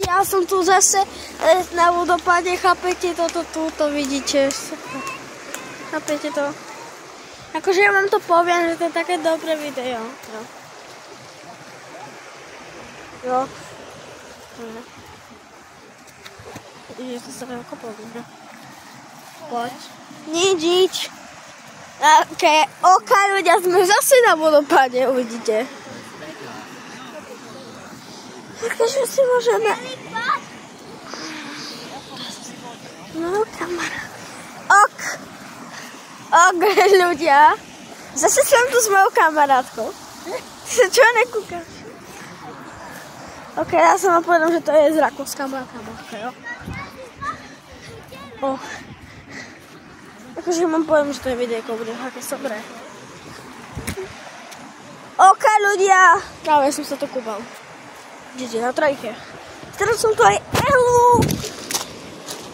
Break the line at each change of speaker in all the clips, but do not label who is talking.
Ja som tu zase na vodopáde, chápete, to vidíte. Chápete to? Akože ja vám to poviem, že to je také dobré video. Jo. Je to sa ako poviem. Poď. Nič. Ok, ľudia, sme zase na vodopáde, uvidíte. Takže si môžeme... No, kamarát. Ok, ľudia. Zase som tu s mojou kamarátkou. Ty sa čo nekúkaš? Ok, ja som vám povedal, že to je z Rakúska moja kamarátка, jo? Akože vám poviem, že to je videjko, bude také dobré. Ok, ľudia. Práve som sa to kúpal. Vidíte, na trojke. Teraz som tu aj Elu.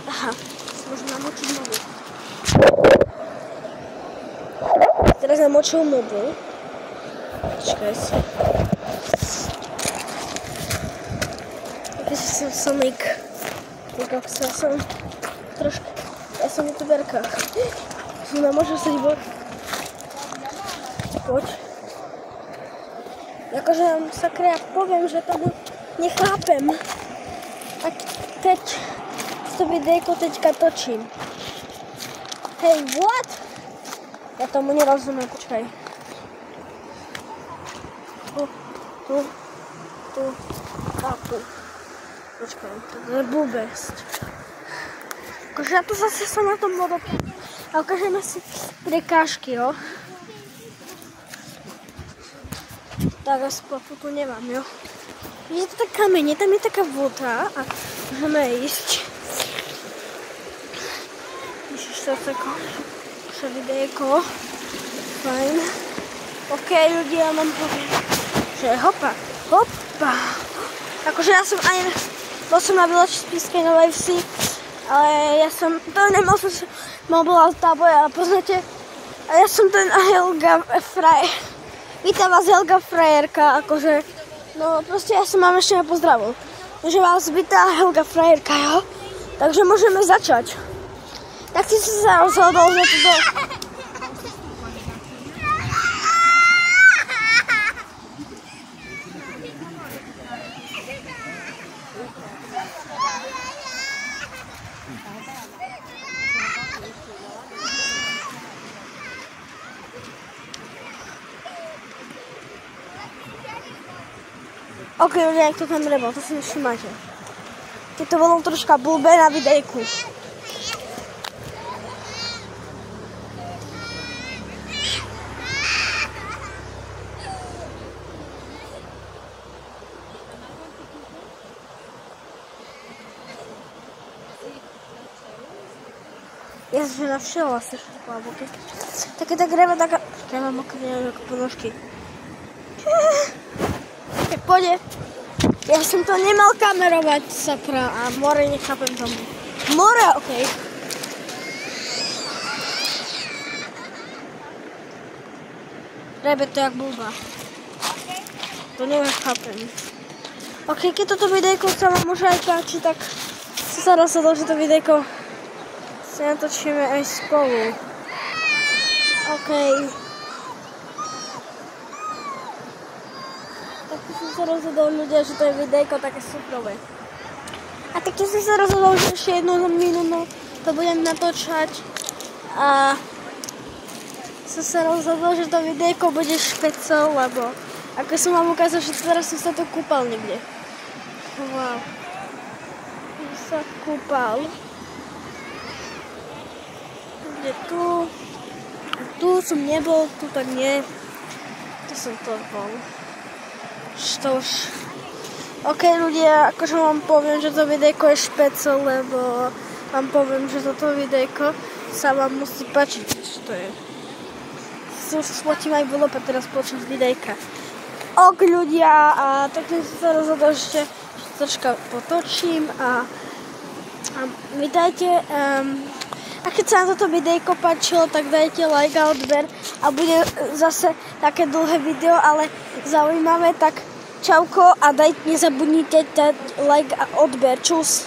Aha, môžem namočiť mobil. Teraz namočil mobil. Počkaj si. Takže som Sonic. Chcel som trošku. Ja som youtuberka. Som namočil sa divok. Poď. Akože vám sakra, ja poviem, že tomu nechápem. A teď to videjko teďka točím. Hej, what? Ja tomu nerozumiem, počkaj. Tu. A tu. Počkaj, to je blbosť. Akože ja tu zase som na tom vodopáde. A ukážeme si prekážky, jo. Tak aspoň tu nemám, jo. Je to tak kamene, tam je taká voda a môžeme ísť. Ježiš, to je tako videjko. Fajn. Ok, ľudia, mám poviem, že hopa. Akože ja som aj, bol som na Vylečskej Novej Vsi, ale ja som, to nemal som sa, bola táboj, ale poznáte, a ja som ten Helga Frajer. Vítam vás, Helga Frajerka, akože, no proste ja som vám ešte nepozdravil. Takže vás vítá Helga Frajerka, jo? Takže môžeme začať. Tak si sa rozhodol, že to... Ok, ľudia, jak to tam rebol, to si nevšimáte. Keď to bolo troška blbé na videjku. Ja som navštěvovala se šláboky. Taky tak jdeme taká... Já mám mokré jako ponožky. Tak pojď. Ja som to nemal kamerovať, sakra. A more nechápem tomu. More, okej. Rebe to jak blbá. To nechápem. Ok, keď toto videjko sa vám môže aj páči, tak sa rozhodol, že to videjko si natočíme aj spolu. Ok. Tak som sa rozhodol, ľudia, že to je videjko také superové. A tak som sa rozhodol, že ešte jednu minútu to budem natočať. A som sa rozhodol, že to videjko bude špecov, lebo ako som vám ukázal, že teraz som sa tu kúpal niekde. Wow. Som sa kúpal. Kde tu? Tu som nebol, tu tak nie. Tu som to bol. Što už. Ok, ľudia, akože vám poviem, že to videjko je špecel, lebo vám poviem, že toto videjko sa vám musí páčiť. Čo to je? Spotím aj vlope teraz počas videjka. Ok, ľudia, a tak som sa rozhodol, že troška potočím a vítajte. A keď sa na toto videjko páčilo, tak dajte like a odber a bude zase také dlhé video, ale zaujímavé, tak čauko a nezabudnite dať like a odber. Čus.